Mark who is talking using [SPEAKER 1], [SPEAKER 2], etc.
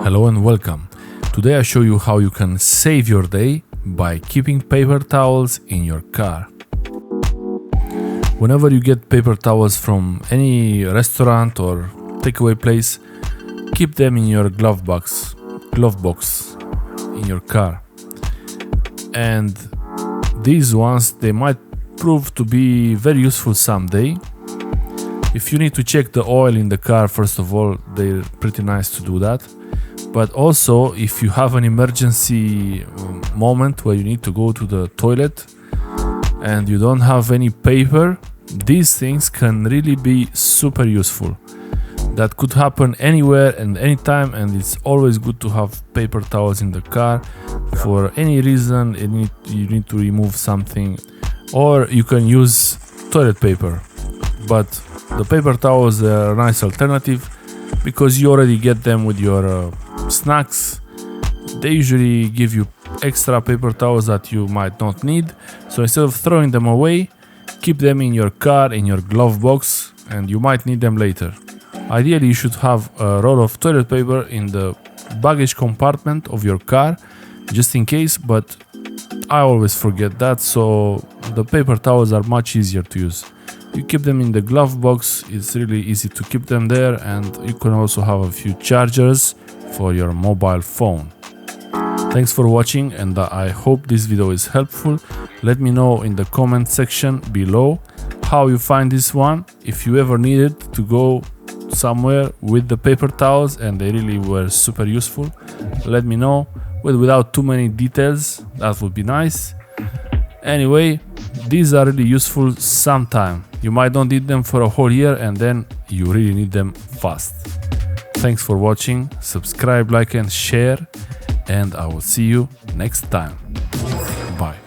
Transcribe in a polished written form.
[SPEAKER 1] Hello and welcome. Today I show you how you can save your day by keeping paper towels in your car. Whenever you get paper towels from any restaurant or takeaway place, keep them in your glove box in your car. And these ones, they might prove to be very useful someday. If you need to check the oil in the car, first of all, they're pretty nice to do that. But also, if you have an emergency moment where you need to go to the toilet and you don't have any paper, these things can really be super useful. That could happen anywhere and anytime, and it's always good to have paper towels in the car for any reason. You need to remove something, or you can use toilet paper. But the paper towels are a nice alternative because you already get them with your snacks. They usually give you extra paper towels that you might not need. So instead of throwing them away, keep them in your car, in your glove box, and you might need them later. Ideally, you should have a roll of toilet paper in the baggage compartment of your car, just in case, but I always forget that, so the paper towels are much easier to use. You keep them in the glove box, it's really easy to keep them there, and you can also have a few chargers for your mobile phone. Thanks for watching, and I hope this video is helpful. Let me know in the comment section below how you find this one. If you ever needed to go somewhere with the paper towels and they really were super useful, let me know. Without too many details, that would be nice. Anyway, these are really useful sometime. You might not need them for a whole year, and then you really need them fast. Thanks for watching. Subscribe, like and share, and I will see you next time. Bye.